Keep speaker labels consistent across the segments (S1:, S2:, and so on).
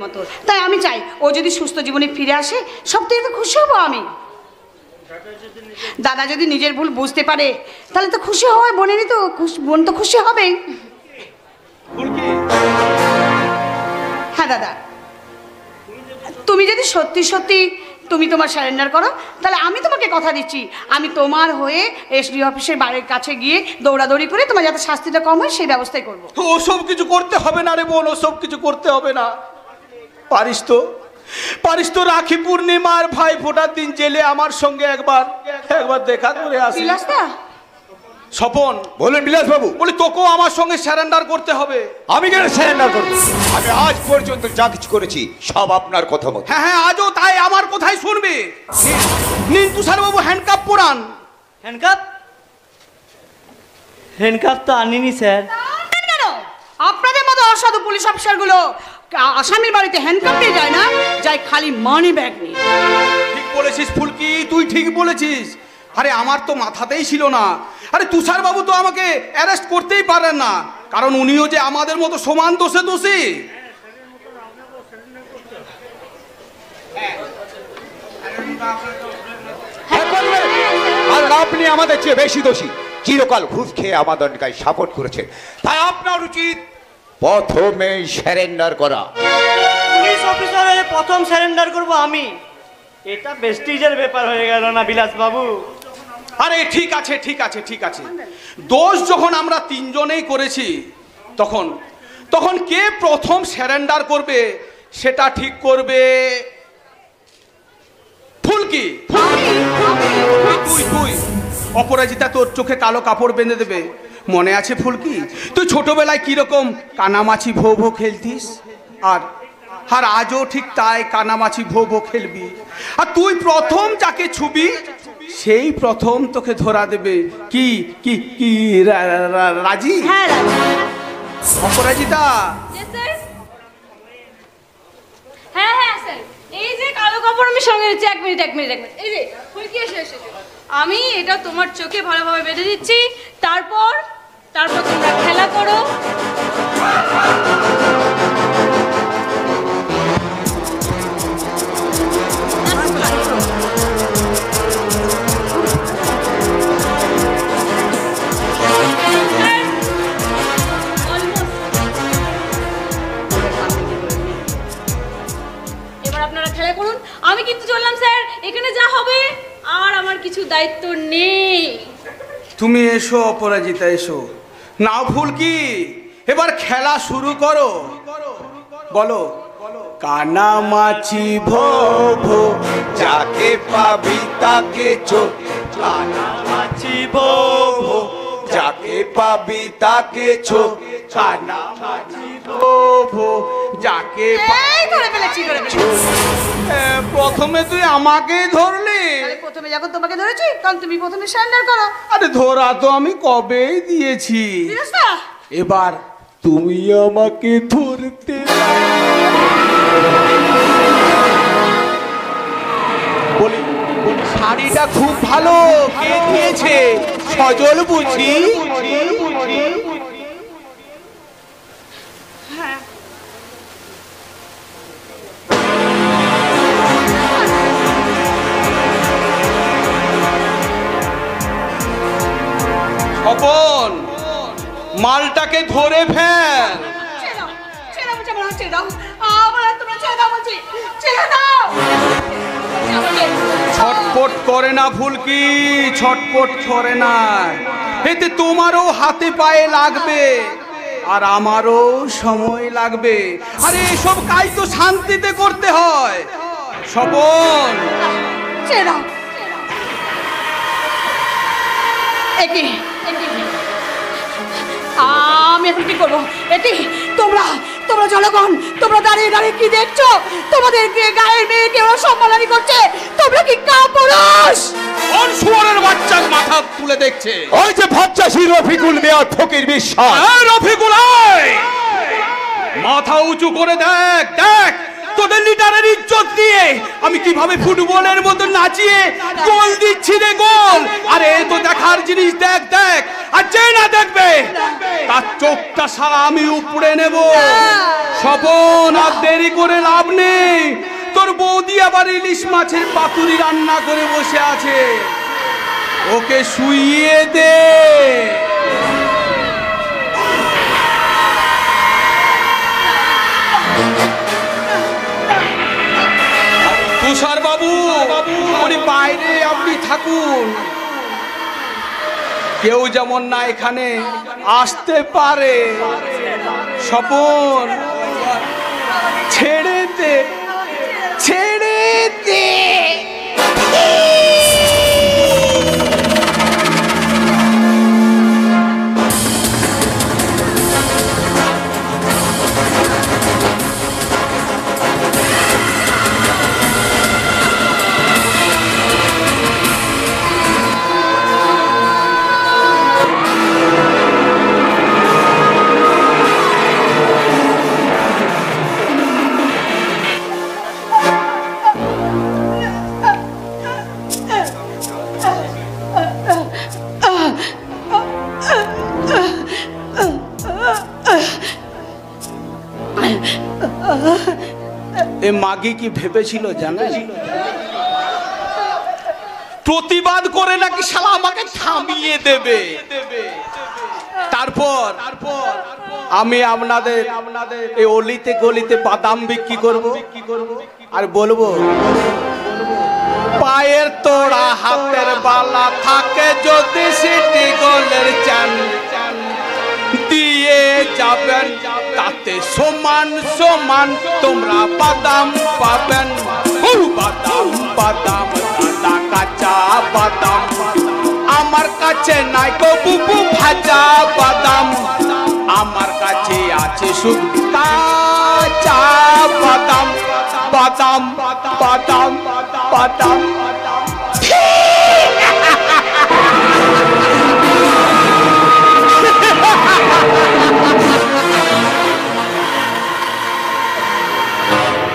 S1: মতো। তাই আমি চাই ও যদি সুস্থ জীবনে ফিরে আসে সব থেকে তো খুশি হব আমি। দাদা যদি নিজের ভুল বুঝতে পারে তাহলে তো খুশি হওয়ায় বোনেরই তো বোন তো খুশি হবে। হ্যাঁ দাদা, তুমি যদি সত্যি সত্যি তুমি তোমার সারেন্ডার করো তাহলে আমি তোমাকে কথা দিচ্ছি আমি তোমার হয়ে এসডি অফিসের বাড়ির কাছে গিয়ে দৌড়াদৌড়ি করে তোমার যাতে শাস্তিটা কম হয় সেই ব্যবস্থাই করবো।
S2: ও সব কিছু করতে হবে না রে বোন, ও সব কিছু করতে হবে না। পারিস তো রাখি পূর্ণিমার ভাই ফোটার দিন জেলে আমার সঙ্গে একবার দেখা করে আসি। স্বপন
S3: বলেন বিলাস বাবু।
S2: বলি তোকেও আমার সঙ্গে সারেন্ডার করতে হবে।
S3: আমি কেন সারেন্ডার করব? আমি আজ পর্যন্ত যা কিছু করেছি সব আপনার কথা মতো।
S2: হ্যাঁ হ্যাঁ, আজও তাই আমার কথাই শুনবে। নিন তুষার বাবু হ্যান্ডকাপ পরান।
S4: হ্যান্ডকাপ তো আনিনি স্যার।
S1: কেন আপনাদের মতো অসাধু পুলিশ অফিসারগুলো আসামির বাড়িতে হ্যান্ডকাপ নিয়ে যায় না, যায় খালি মানি ব্যাগ নিয়ে।
S2: ঠিক বলেছিস ফুলকি, তুই ঠিক বলেছিস। আরে আমার তো মাথাতেই ছিল না। আরে তুষার বাবু তো আমাকে অ্যারেস্ট করতেই পারেন না, কারণ উনিও যে আমাদের মতো সমান দোষে দোষী।
S3: আর আপনি আমাদের চেয়ে বেশি দোষী। চিরকাল ঘুষ খেয়ে আমাদের গায়ে সাপোর্ট করেছেন, তাই আপনার উচিত প্রথমে সারেন্ডার করা।
S4: পুলিশ অফিসারের প্রথম সারেন্ডার করব আমি। এটা প্রেস্টিজের ব্যাপার হয়ে গেল না বিলাস বাবু?
S2: আরে ঠিক আছে ঠিক আছে ঠিক আছে, দোষ যখন আমরা তিনজনেই করেছি তখন কে প্রথম সারেন্ডার করবে সেটা ঠিক করবে ফুলকি। তুই অপরাজিতা তোর চোখে কালো কাপড় বেঁধে দেবে। মনে আছে ফুলকি, তুই ছোটবেলায় কিরকম কানামাছি ভো ভো খেলতিস, আর আজও ঠিক তাই কানামাছি ভো ভো খেলবি। আর তুই প্রথম যাকে ছুবি সেই প্রথম তোকে ধরা দেবে। কি কি কি রাজি?
S1: হ্যাঁ রাজি।
S2: অপরাজিতা।
S5: হ্যাঁ হ্যাঁ স্যার, এই যে কালো কাপড় আমি সঙ্গে নিচ্ছি। এক মিনিট এই যে ফুলকি এসে আমি এটা তোমার চোখে ভালোভাবে বেঁধে দিচ্ছি। তারপর তোমরা খেলা করো। এবার আপনারা খেলা করুন, আমি কিন্তু চললাম স্যার। এখানে যা হবে আর আমার কিছু দায়িত্ব নেই।
S2: তুমি এসো অপরাজিতা, এসো। নাও ফুলকি, এবার খেলা শুরু করো। বলো। কানামাছি ভো ভো
S3: যাকে পাবি তাকে চোখ,
S4: কানামাছি ভো ভো
S3: যাকে পাবি তাকে চোখ,
S2: কানামাছি ভো ভো যাকে
S1: ধরে ফেলেছি।
S2: প্রথমে তুই আমাকেই ধরলি।
S1: প্রথমে যখন তোমাকে ধরেছি কারণ তুমি প্রথমে সারেন্ডার করো।
S2: আরে ধরা তো আমি কবেই দিয়েছি, এবার তুমি আমাকে ধরতে। বলি শাড়িটা খুব ভালো, কে দিয়েছে? সজল বুঝি? স্বপন, মালটাকে ধরে ফেল। ছটপট করে না ফুলকি, ছটপট করে না। এতে তোমারও হাতে পায়ে লাগবে আর আমারও সময় লাগবে। আরে এসব কাজ তো শান্তিতে করতে হয়। স্বপন,
S1: আমি এখন কি করবো? তোমরা জনগণ, তোমরা দাঁড়িয়ে দাঁড়িয়ে কি দেখছো? তোমাদের গায়ের মেয়েকে ওরা সম্মানানি করছে, তোমরা কি কাপুরুষ?
S2: কোন শুয়োরের বাচ্চার মাথা তুলে দেখছে?
S3: ওই যে ভাবচাষী রফিকুল মিয়া ফকির বিশ্বাস।
S2: রফিকুল, মাথা উঁচু করে দেখ, তোদের লিডারের ইজ্জত দিয়ে আমি কিভাবে ফুটবলের মতো নাচিয়ে গোল দিচ্ছি রে গোল। আরে এ তো দেখার জিনিস, দেখ দেখ। আর যে না দেখবে তার চোখটা সারা আমি উপড়ে নেব। স্বপন, আর দেরি করে লাভ নেই। তোর বৌদি আবার ইলিশ মাছের পাতুরি রান্না করে বসে আছে, ওকে শুইয়ে দে। তুষার বাবু, উনি বাইরে, আপনি থাকুন। কেউ যেমন না এখানে আসতে পারে। স্বপন, ছেড়ে দে, ছেড়ে দে। এ মাগি কি ভেবেছিল জানেন? প্রতিবাদ করে নাকি শালা আমাকে থামিয়ে দেবে। তারপর আমি আপনাদের এই অলিতে গলিতে বাদাম বিক্রি করব আর বলবো, পায়ের তোড়া হাতের বালা থাকে যদি সিটি গোলের চান দিয়ে যাবেন, তাতে সমান সমান তোমরা বাদাম পাবেন। বাদাম বাদাম দাদা কাঁচা বাদাম, আমার কাছে নাই গো বুবু ভাজা বাদাম, আমার কাছে আছে শুধু কাঁচা বাদাম। বাদাম বাদাম বাদাম।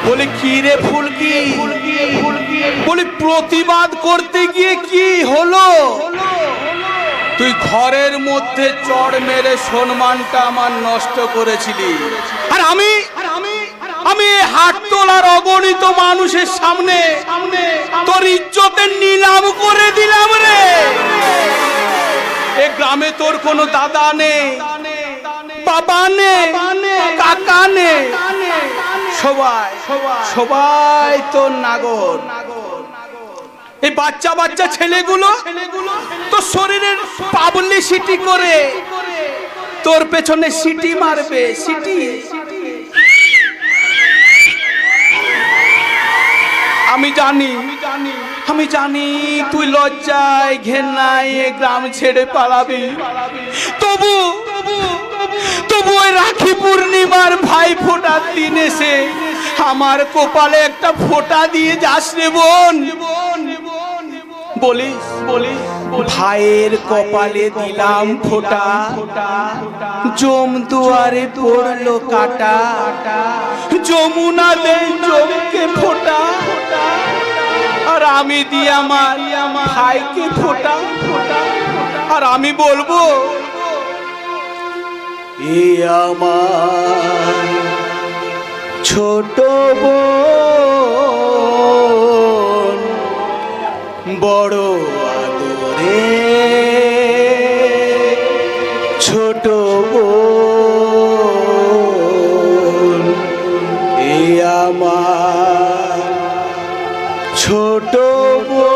S2: বলে কি রে ফুলকি, বলে প্রতিবাদ করতে গিয়ে কি হলো? তুই ঘরের মধ্যে চড় মেরে সম্মানটা আমার নষ্ট করেছিলি, আর আমি হাত তোলার অগণিত মানুষের সামনে তোর ইজ্জতের নিলাম করে দিলাম রে। এ গ্রামে তোর কোনো দাদা নেই, বাবা নেই, কাকা নেই, সবাই সবাই তোর নাগর। এই বাচ্চা বাচ্চা ছেলেগুলো তোর শরীরের পাবলিসিটি করে তোর পেছনে সিটি মারবে, সিটি। আমি জানি তুই লজ্জায় ঘেন্নায় এ গ্রাম ছেড়ে পালাবি, তবু ওই রাখি পূর্ণিমার ভাই ফোটার দিন এসে আমার কপালে একটা ফোঁটা দিয়ে যাস রে বোন। বলিস ভাইয়ের কপালে দিলাম ফোঁটা, জম দুয়ারে পড়লো কাটা, যমুনা দেই জমকে ফোঁটা, আর আমি দিই আমার ভাইকে ফোঁটা। আর আমি বলবো, এ আমার ছোট বোন, বড় আদরে ছোট বোন, এ আমার ছোট বোন,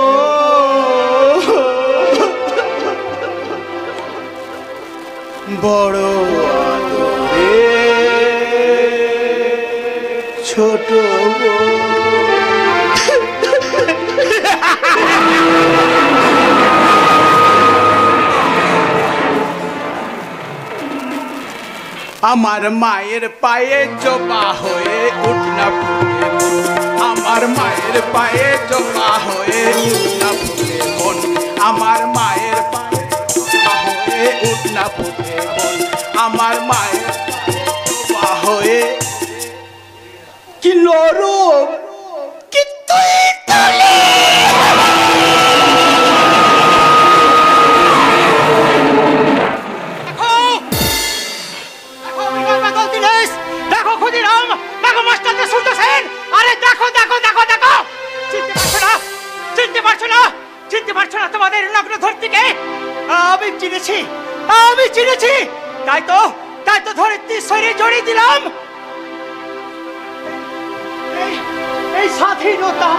S2: বড় আদরে ছোট বোন। আমার মায়ের পায়ে জবা হয়ে উঠনা ফুলে মন, আমার মায়ের পায়ে জবা হয়ে উঠনা ফুলে মন, আমার মায়ের পায়ে জবা হয়ে উঠনা ফুলে মন, আমার মায়ের জবা হয়ে কি নরম, কি তুই
S4: আমি চিনেছি, আমি চিনেছি। তাই তো ধরিত্রীর শরীরে জড়িয়ে দিলাম এই স্বাধীনতা।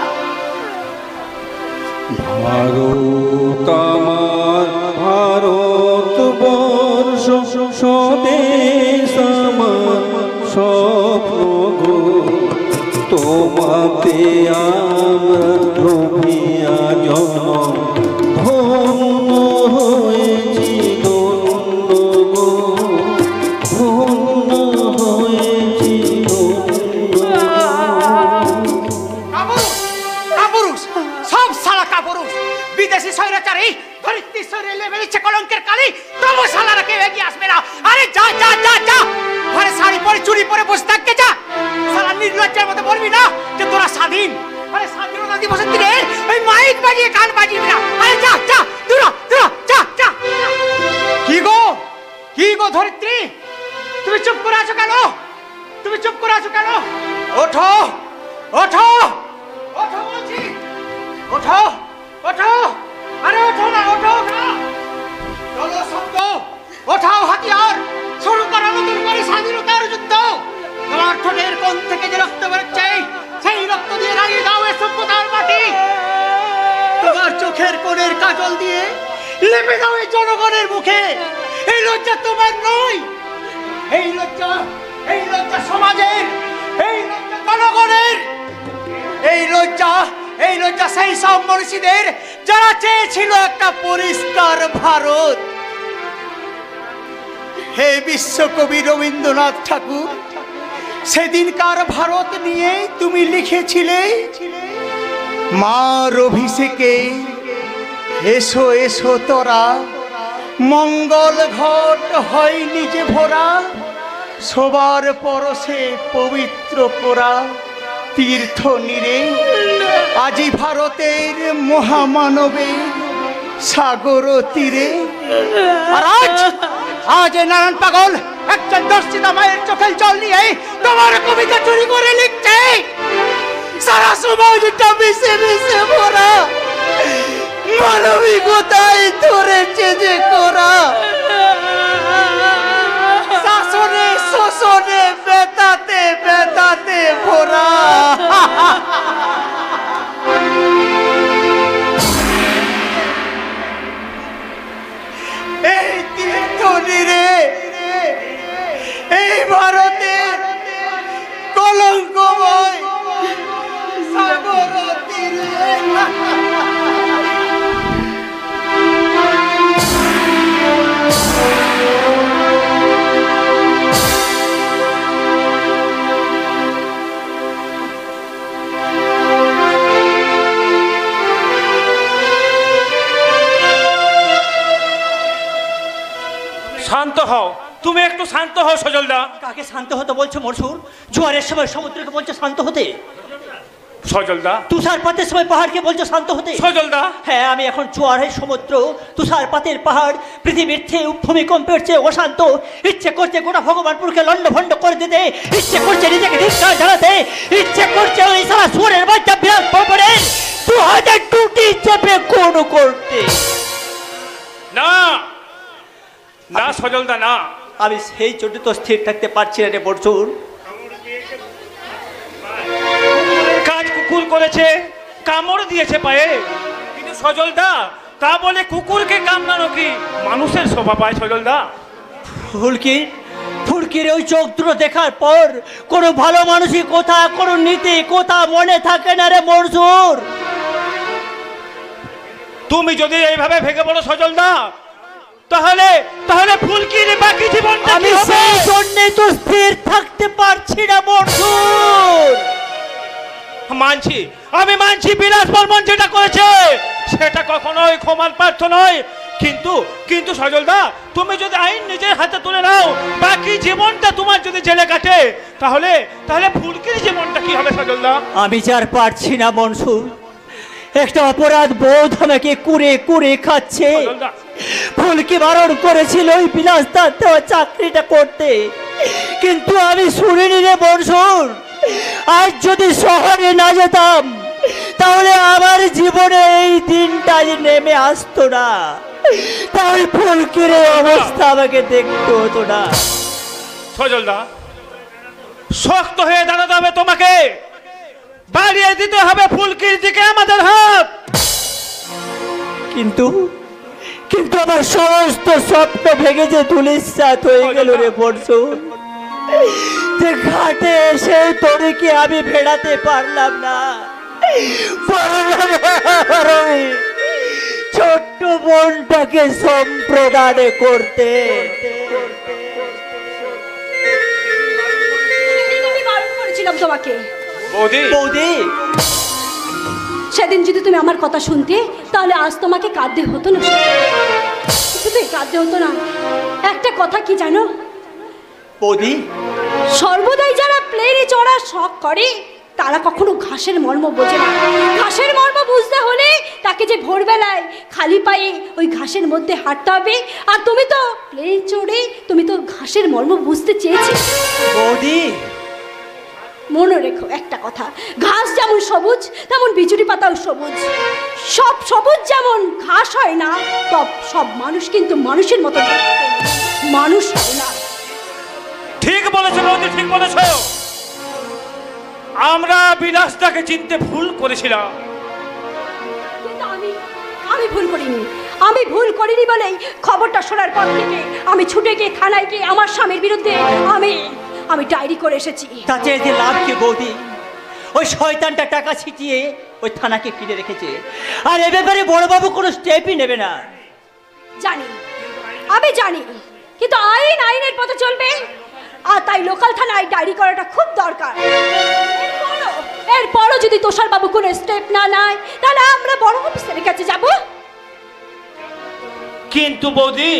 S6: ভারত আমার ভারত বর্ষ স্বদেশ আমার স্বপ্ন গো, তোমাতে আমরা রবিয়া জনম ধন্য হয়েছি ধন্য গো, ধন্য হয়েছি ধন্য।
S4: কাপুরুষ, সব সালা কাপুরুষ, বিদেশি স্বৈরাচারী ধরিত্রীর শরীরে লেবে দিচ্ছে কলঙ্কের কালি, তবু সালারা কেউ এগিয়ে আসবে না। আরে যা যা যা যা, ঘরে শাড়ি পরে চুরি পরে বসে থাকতে যা। সালা নির্লজ্জের মতো বলবি না যে তোরা স্বাধীন। আরে স্বাধীনতা দিবসের দিনে ওই মাইক বাজিয়ে গান বাজিয়ে না। আরে যা যা, দূরা দূরা, যা যা। কি গো ধরিত্রী, তুমি চুপ করে আছো কেন? তুমি চুপ করে আছো কেন? ওঠো ওঠো ওঠো বলছি, ওঠো ওঠো। আরে ওঠো না, ওঠো না। চলো শব্দ, ওঠাও হাতিয়ার, শুরু করো নতুন করে স্বাধীনতার যুদ্ধ। তোমার ঠোঁটের কোণ থেকে যে রক্ত বেরোচ্ছে, সেই রক্ত দিয়ে রাঙিয়ে দাও এ সভ্যতার মাটি। তোমার চোখের কোণের কাজল দিয়ে লেপে দাও এই জনগণের মুখে। এই লজ্জা তোমার নয়, এই লজ্জা সমাজের, এই লজ্জা জনগণের, এই লজ্জা সেই সব মনীষীদের যারা চেয়েছিল একটা পরিষ্কার ভারত। হে বিশ্বকবি রবীন্দ্রনাথ ঠাকুর, সেদিনকার ভারত নিয়ে তুমি লিখেছিলে, মার অভিষেকে এসো এসো তোরা, মঙ্গল ঘট হয়নি যে ভরা, সবার পরশে পবিত্র করা তীর্থ নীরে। আজি ভারতের মহামানবে সাগর তীরে। আর আজ নারায়ণ পাগল একজন দর্শিতা মায়ের চোখের জল নিয়ে তোমার কবিতা চুরি করে লিখছে। সারা সমাজটা মিশে মিশে ভরা, মানবিকতায় ধরেছে যে করা, শাসনে শোষণে বেতাতে বেতাতে ভরা। এই তীর্থ নীরে, এই ভারতের কলঙ্কময় সাগর তীরে।
S7: শান্ত হও, তুমি একটু শান্ত হও সজলদা।
S4: কাকে শান্ত হতে বলছো মরসুর? জোয়ারের সময় সমুদ্রকে বলছো শান্ত হতে?
S7: সজলদা,
S4: তুষারপাতের সময় পাহাড়কে বলছো শান্ত হতে?
S7: সজলদা,
S4: হ্যাঁ, আমি এখন জোয়ারের সমুদ্র, তুষারপাতের পাহাড়, পৃথিবীর চেয়ে ভূমিকম্পের চেয়ে অশান্ত। ইচ্ছে করছে গোটা ভগবানপুরকে লন্ডভন্ড করে দিতে, ইচ্ছে করছে নিজেকে ধিক্কার জানাতে, ইচ্ছে করছে ওই সারা সুরের বাচ্চা বিরাট ভবনের 2000 টুটি চেপে কোন করতে।
S7: না না সজলদা, না।
S4: আমি সেই জন্য তো স্থির থাকতে পারছি না রে বর্জুন।
S7: কাজ কুকুর করেছে, কামড় দিয়েছে পায়ে, কিন্তু সজলদা তা বলে কুকুরকে কামড়ানো কি মানুষের শোভা পায় সজলদা?
S4: ফুলকির ওই চোখ দুটো দেখার পর কোনো ভালো মানুষই কথা, কোনো নীতি কথা মনে থাকে না রে মরসুর।
S7: তুমি যদি এইভাবে ভেঙে পড়ো সজলদা, তাহলে ফুলকির বাকি জীবনটা
S4: আমি
S7: কি হবে?
S4: সেই জন্যই তো স্থির থাকতে পারছি না মরসুর।
S7: আমি মানছি বিলাস বর্মন যেটা করেছে সেটা কখনোই ক্ষমার পার্থ নয়, কিন্তু সজলদা, তুমি যদি আইন নিজের হাতে তুলে নাও, বাকি জীবনটা তোমার যদি জেলে কাটে, তাহলে ফুলকির জীবনটা কি হবে সজলদা?
S4: আমি যার পারছি না মনসুর। একটা অপরাধ বোধ আমাকে কুরে কুরে খাচ্ছে।
S7: সজলদা,
S4: ফুলকি বারণ করেছিল ওই বিলাস তার দেওয়া চাকরিটা করতে, কিন্তু আমি শুনিনি রে মনসুর। আজ যদি শহরে না যেতাম, তাহলে আমার জীবনে এই দিনটা নেমে আসতো না।
S8: তাহলে ফুলকির এই অবস্থা আমাকে দেখতে হতো না।
S7: সজলদা, শক্ত হয়ে দাঁড়াতে হবে তোমাকে, বাড়িয়ে দিতে হবে ফুলকির দিকে আমাদের হাত।
S8: কিন্তু কিন্তু আমার সমস্ত স্বপ্ন ভেঙে যে ধুলিস্যাৎ হয়ে গেল রে পরশু। যে ঘাটে এসে তোরকে আমি ফেরাতে পারলাম না, ছোট্ট বোনটাকে সম্প্রদান করতে।
S1: সেদিন আমি বারণ করেছিলাম তোমাকে।
S7: বৌদি,
S8: বৌদি,
S1: সেদিন যদি তুমি আমার কথা শুনতে তাহলে আজ তোমাকে কাঁদতে হতো না, শুধু কাঁদতে হতো না। একটা কথা কি জানো
S8: বৌদি,
S1: সর্বদাই যারা প্লেনে চড়ার শখ করে তারা কখনো ঘাসের মর্ম বোঝে না। ঘাসের মর্ম বুঝতে হলে তাকে যে ভোরবেলায় খালি পায়ে ওই ঘাসের মধ্যে হাঁটতে হবে। আর তুমি তো প্লেন চড়ে তুমি তো ঘাসের মর্ম বুঝতে চেয়েছি।
S8: বৌদি,
S1: মনে রেখো একটা কথা, ঘাস যেমন সবুজ তেমন বিজুলি পাতাও সবুজ। সব সবুজ যেমন ঘাস হয় না, সব মানুষ কিন্তু মানুষের মতো মানুষ হয় না।
S7: ঠিক বলেছো বৌদি, ঠিক বলেছো। আমরা বিলাসটাকে চিনতে ভুল করেছিলাম।
S1: কিন্তু আমি ভুল করিনি। আমি ভুল করিনি বলেই খবরটা শোনার পর থেকে আমি ছুটে গিয়ে থানায় গিয়ে আমার স্বামীর বিরুদ্ধে আমি ডায়েরি করে এসেছি।
S8: তাতে যে লাভ কি বৌদি? ওই শয়তানটা টাকা ছিটিয়ে ওই থানাকে কিনে রেখেছে, আর এ ব্যাপারে বড়বাবু কোনো স্টেপই নেবে না।
S1: জানি, আমি জানি, কিন্তু আইনের পথে চলবে। আর তাই লোকাল থানায় ডায়েরি করাটা খুব দরকার। এরপরও যদি তোষারবাবু কোনো স্টেপ না নেয় তাহলে আমরা বড় অফিসারের কাছে যাব।
S7: কিন্তু বৌদি,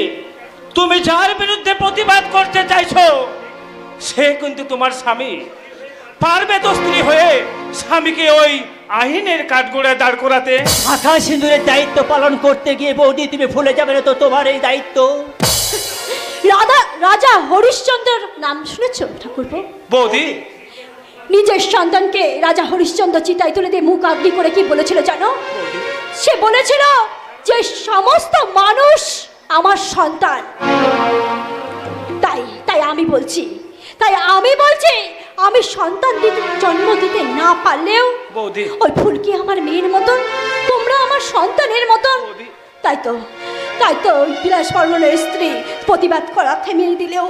S7: তুমি যার বিরুদ্ধে প্রতিবাদ করতে চাইছো সে কিন্তু তোমার স্বামী। পারবে তো স্ত্রী হয়ে স্বামীকে ওই আইনের কাঠগড়ায় দাঁড় করাতে?
S8: মাথা সিঁদুরের দায়িত্ব পালন করতে গিয়ে বৌদি তুমি ভুলে যাবে না তো তোমার এই দায়িত্ব।
S1: রাজা হরিশ্চন্দ্রের নাম শুনেছো ঠাকুরপো?
S7: বৌদি,
S1: নিজের সন্তানকে রাজা হরিশ্চন্দ্র চিতায় তুলে দিয়ে মুখ আগ্নি করে কি বলেছিল জানো? সে বলেছিল যে সমস্ত মানুষ আমার সন্তান। তাই আমি বলছি আমি সন্তান জন্ম দিতে না পারলেও
S7: বৌদি,
S1: ওই ফুলকি আমার মেয়ের মতন, তোমরা আমার সন্তানের মতন। তাই তো ওই বিলাস বর্মনের স্ত্রী প্রতিবাদ করা থেমে দিলেও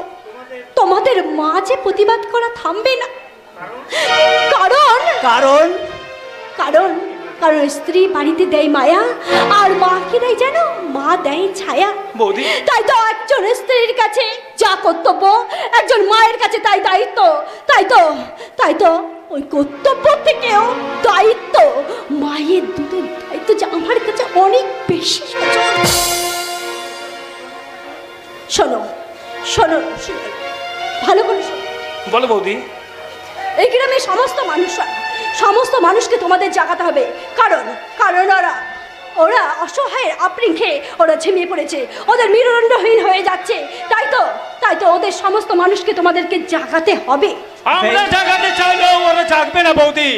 S1: তোমাদের মা যে প্রতিবাদ করা থামবে না। কারণ স্ত্রী বাড়িতে দেয় মায়া, আর মা কি দেয় জানো? মা দেয় ছায়া।
S7: বৌদি,
S1: তাই তো একজন স্ত্রীর কাছে যা কর্তব্য একজন মায়ের কাছে তাই দায়িত্ব। তাই তো ওই কর্তব্য থেকেও দায়িত্ব, মায়ের দুধের দায়িত্ব যে আমার কাছে অনেক বেশি। শোনো ভালো করে শোনো।
S7: বলো বৌদি।
S1: এই গ্রামের সমস্ত মানুষকে তোমাদের জাগাতে হবে। কারণ ওরা অসহায়ের আপরিং খেয়ে ওরা ঝিমিয়ে পড়েছে, ওদের মেরুদণ্ডহীন হয়ে যাচ্ছে। তাই তো ওদের সমস্ত মানুষকে তোমাদেরকে জাগাতে হবে।
S7: আমরা জাগাতে চাইলেও ওরা জাগবে না বৌদি,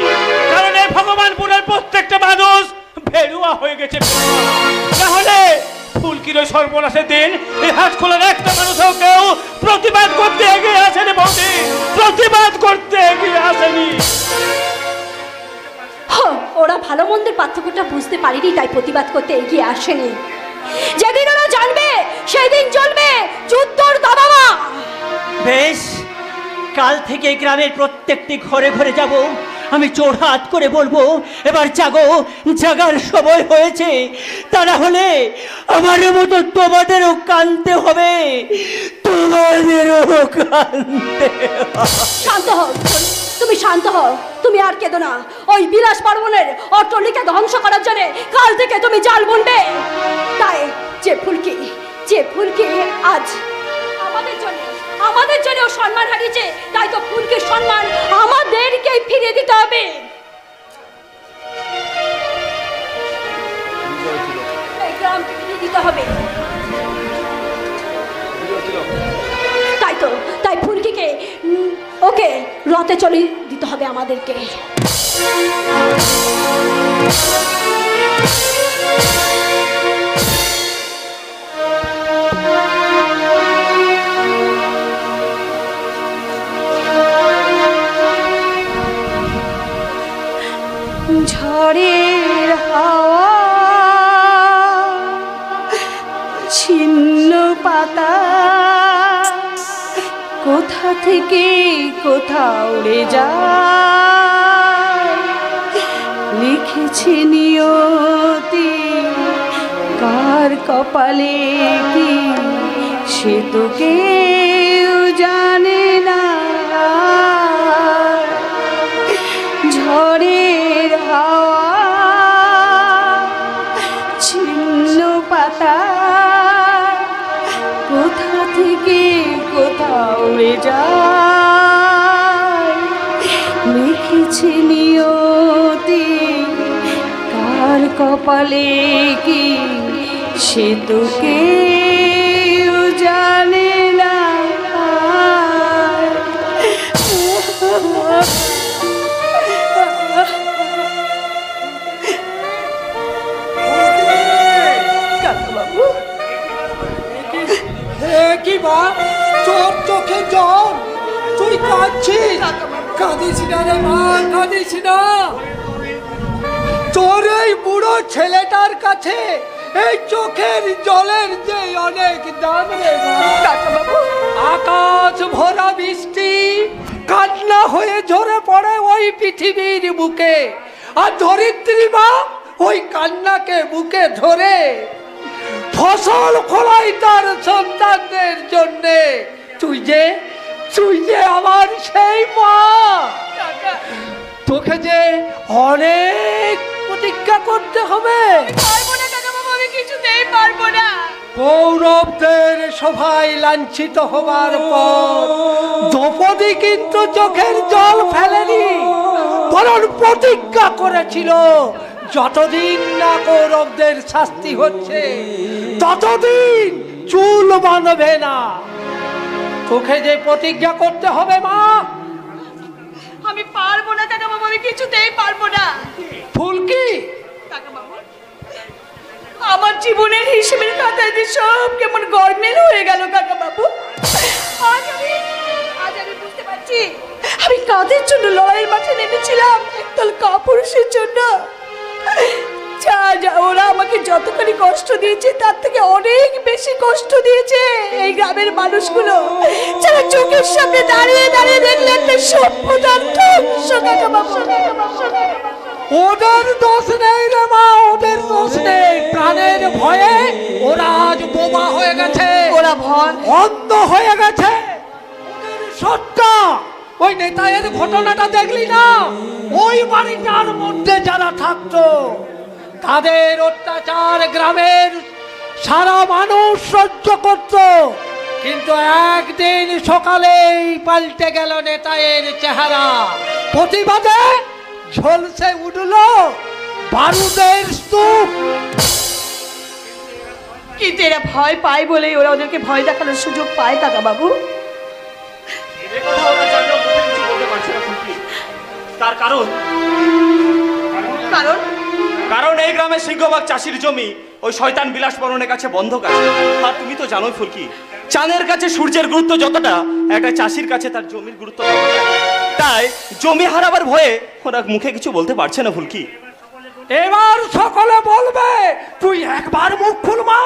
S7: কারণ এই ভগবানপুরের প্রত্যেকটা মানুষ ভেরুয়া হয়ে গেছে। তাহলে ফুলকির ওই সর্বনাশের দিন এই হাত খোলার একটা মানুষও কেউ প্রতিবাদ করতে এগিয়ে আসেনি বৌদি, প্রতিবাদ করতে এগিয়ে আসেনি।
S1: ওরা ভালো মন্দের পার্থক্যটা বুঝতে পারেনি, তাই প্রতিবাদ করতে এগিয়ে আসেনি। যেদিন ওরা জানবে সেদিন চলবে যুদ্ধর দাবামা।
S8: বেশ, কাল থেকে গ্রামের প্রত্যেকটি ঘরে ঘরে যাব। আমি জোড়হাত করে বলবো, এবার জাগার সময় হয়েছে। তা না হলে আমার মতো তোমাদেরও কাঁদতে হবে,
S1: শান্ত হও, তুমি শান্ত হও, তুমি আর কেঁদো না। ওই বিলাস বর্মনের অট্টালিকা ধ্বংস করার জন্য কাল থেকে তুমি জাল বুনবে। তাই যে ফুলকি আজ আমাদের জন্য সম্মান হারিয়েছে, তাই তো ফুলকির সম্মান আমাদেরকে ফিরিয়ে দিতে হবে। এই গ্রামকে ফিরিয়ে দিতে হবে। তাই ফুলকিকে ওকে রথে চলে দিতে হবে আমাদেরকে। ঝড়ের হাওয়া ছিন্ন পাতা কোথা থেকে কোথা উড়ে যায়, লিখেছে নিয়তি কার কপালে কি সে তো কেউ জানে না। ঝড়ের হাওয়া ছিন্ন পাতা কোথা থেকে কোথা উড়ে যায়, লিখেছে নিয়তি কার কপালে কি সে তো কেউ জানে না। কাকাবাবু,
S9: কি মা, তোর চোখে জল, তুই কাঁদছিস? কাঁদিস না রে মা, কাঁদিস না। তোর এই বুড়ো ছেলেটার কাছে এই চোখের জলের যে অনেক দাম রে মা।
S1: কাকাবাবু,
S9: আকাশ ভরা বৃষ্টি কান্না হয়ে ঝরে পড়ে ওই পৃথিবীর বুকে, আর ধরিত্রী মা ওই কান্নাকে বুকে ধরে ফসল ফলাই তার সন্তানদের জন্যে। তুই যে আমার সেই মা, তোকে যে অনেক প্রতিজ্ঞা করতে হবে।
S1: পারবো না কাকাবাবু, আমি কিছুতেই পারবো না।
S9: কৌরবদের সভায় লাঞ্ছিত হবার পর দ্রৌপদী কিন্তু চোখের জল ফেলেনি, বরং প্রতিজ্ঞা করেছিল যতদিন না কৌরবদের শাস্তি হচ্ছে ততদিন চুল বাঁধবে না। তোকে যে প্রতিজ্ঞা করতে হবে মা।
S1: আমি পারবো না কাকাবাবু, আমি কিছুতেই পারবো না।
S9: ফুলকি,
S1: কাকাবাবু, আমার জীবনের হিসেবের খাতায় যে সব কেমন গরমেল হয়ে গেল কাকাবাবু। আজ আমি বুঝতে পারছি আমি কাদের জন্য লড়াইয়ের মাঠে নেমেছিলাম, একদল কাপুরুষের জন্য। যা ওরা আমাকে যতখানি কষ্ট দিয়েছে তার থেকে অনেক বেশি কষ্ট দিয়েছে এই গ্রামের মানুষগুলো, যারা চোখের সামনে দাঁড়িয়ে দাঁড়িয়ে দেখলেন সভ্যতার ধ্বংস। কাকাবাবু,
S9: ওদের দোষ নেই রে মা, ওদের দোষ নেই। প্রাণের ভয়ে ওরা আজ বোবা হয়ে গেছে,
S1: ওরা ভয়
S9: অন্ধ হয়ে গেছে। ওদের সত্তা ওই নেতায়ের ঘটনাটা দেখলি না? ওই বাড়িটার মধ্যে যারা থাকতো তাদের অত্যাচার গ্রামের সারা মানুষ সহ্য করত, কিন্তু একদিন সকালেই পাল্টে গেল নেতায়ের চেহারা। প্রতিবাদে ঝলসে উঠল বারুদের স্তূপ।
S1: কিন্তু এরা ভয় পায় বলেই ওরা ওদেরকে ভয় দেখানোর সুযোগ পায় কাকাবাবু।
S7: তার কারণ
S1: কারণ
S7: কারণ এই গ্রামের সিংহবাগ চাষির জমি ওই শয়তান বিলাস বরণের কাছে বন্ধক আছে। আর তুমি তো জানোই ফুলকি, চাঁদের কাছে সূর্যের গুরুত্ব যতটা, একটা চাষির কাছে তার জমির গুরুত্ব ততটা। তাই জমি হারাবার ভয়ে ওরা মুখে কিছু বলতে পারছে না ফুলকি।
S9: এবার সকলে বলবে, তুই একবার মুখ খুল মা,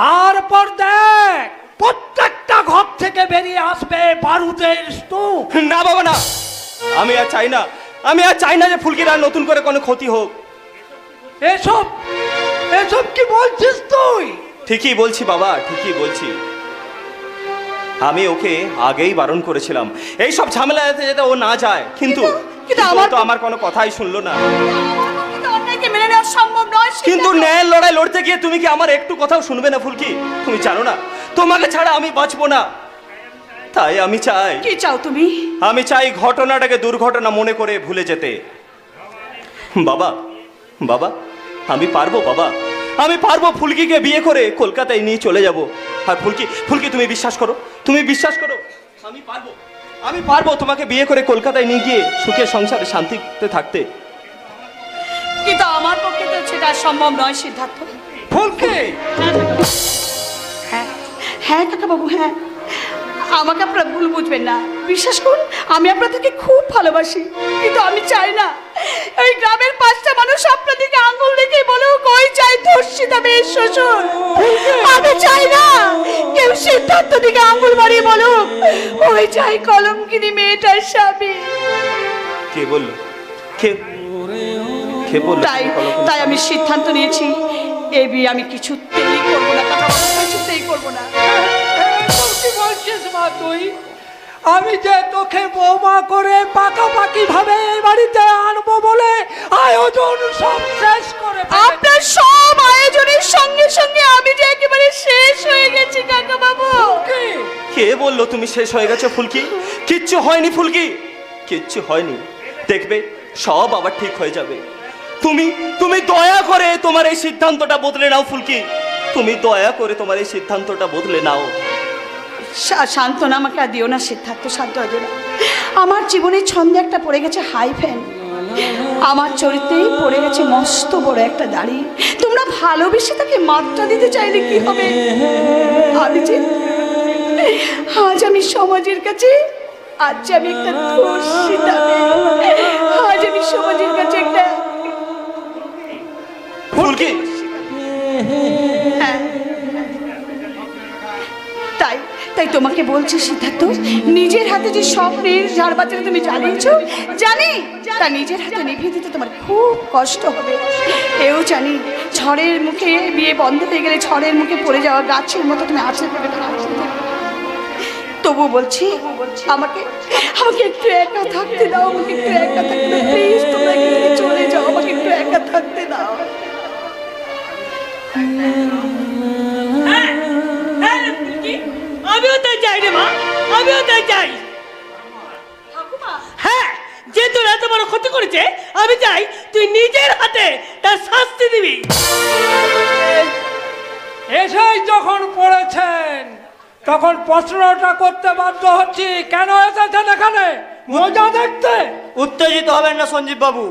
S9: তারপর দেখ প্রত্যেকটা ঘর থেকে বেরিয়ে আসবে বারুদের স্তূপ।
S7: না বাবা না, আমি আর চাই না যে ফুলকির আর নতুন করে কোনো ক্ষতি হোক।
S9: এসব কি বলছিস তুই?
S7: ঠিকই বলছি বাবা, ঠিকই বলছি। আমি ওকে আগেই বারণ করেছিলাম এই সব ঝামেলা যাতে ও না যায়, কিন্তু আমার কোনো কথাই শুনলো না।
S1: অন্যায়কে মেনে নেওয়া সম্ভব নয়।
S7: কিন্তু ন্যায়ের লড়াই লড়তে গিয়ে তুমি কি আমার একটু কথাও শুনবে না ফুলকি? তুমি জানো না তোমাকে ছাড়া আমি বাঁচবো না। তাই আমি চাই।
S1: কি চাও তুমি?
S7: আমি চাই ঘটনাটাকে দুর্ঘটনা মনে করে ভুলে যেতে। বাবা বাবা আমি পারবো, বাবা আমি পারবো ফুলকিকে বিয়ে করে কলকাতায় নিয়ে চলে যাব। আর ফুলকি তুমি বিশ্বাস করো, আমি পারবো তোমাকে বিয়ে করে কলকাতায় নিয়ে গিয়ে সুখে সংসারে শান্তিতে থাকতে।
S1: কিন্তু আমার পক্ষে তো সেটা সম্ভব নয় সিদ্ধার্থ।
S9: ফুলকি,
S1: হ্যাঁ কাকাবাবু, হ্যাঁ, আমাকে আপনারা ভুল বুঝবেন না। বিশ্বাস করুন, আমি আপনাদেরকে খুব ভালোবাসি, কিন্তু আমি চাই না এই গ্রামের একটা মেয়ের শ্বশুর। আমি চাই না কেউ সিদ্ধান্ত দিকে আঙুল বাড়িয়ে বলুক ওই চাই কলঙ্কিনী মেয়েটার স্বামী।
S10: কে বললো? কে বললো?
S1: তাই আমি সিদ্ধান্ত নিয়েছি এ বিয়ে আমি কিছুতেই করবো না, কিছুতেই করবো না।
S9: কি বলছিস মা তুই? আমি যে তোকে বৌমা করে পাকাপাকি ভাবে এই বাড়িতে আনবো বলে আয়োজন সব শেষ করে
S1: আপনার সব আয়োজনের সঙ্গে সঙ্গে আমি যে একেবারে শেষ হয়ে গেছি কাকা বাবু।
S10: কে বললো তুমি শেষ হয়ে গেছো ফুলকি? কিচ্ছু হয়নি ফুলকি, কিচ্ছু হয়নি। দেখবে সব আবার ঠিক হয়ে যাবে। তুমি দয়া করে তোমার এই সিদ্ধান্তটা বদলে নাও ফুলকি, তুমি দয়া করে তোমার এই সিদ্ধান্তটা বদলে নাও।
S1: সান্ত্বনা আমাকে আর দিও না সিদ্ধার্থ, সান্ত্বনা দিও না। আমার জীবনের ছন্দে একটা পড়ে গেছে হাই ফ্যান, আমার চরিত্রেই পড়ে গেছে মস্ত বড় একটা দাড়ি। তোমরা ভালোবেসে তাকে মাত্রা দিতে চাইলে কি হবে? আমি যে আজ আমি সমাজের কাছে আজ আমি একটা ধর্ষিতা মেয়ে, আজ আমি সমাজের কাছে একটা
S10: ফুলকি।
S1: হ্যাঁ তাই তোমাকে বলছি সিদ্ধার্থ, নিজের হাতে যে স্বপ্নের ঝাড় বাচ্চাটা তুমি জ্বালিয়েছো জানি তা নিজের হাতে নিভিয়ে দিতে তোমার খুব কষ্ট হবে। এও জানি ঝড়ের মুখে বিয়ে বন্ধ হয়ে গেলে ঝড়ের মুখে পড়ে যাওয়া গাছের মতো তুমি আছড়ে পড়বে। তবু বলছি আমাকে একটু একা থাকতে দাও, আমাকে একটু একা থাকতে দাও প্লিজ। তোমরা এখান থেকে চলে যাও, আমাকে একটু একা থাকতে দাও।
S8: আমিও তাই চাই রে মা, আমিও তাই চাই। হ্যাঁ, যে তোর এত বড় ক্ষতি করেছে আমি চাই তুই নিজের হাতে তার শাস্তি দিবি।
S9: এসেই যখন পড়েছেন তখন প্রশ্নটা করতে বাধ্য হচ্ছি, কেন এসেছেন এখানে? মজা দেখতে?
S11: উত্তেজিত হবেন না সঞ্জীব বাবু,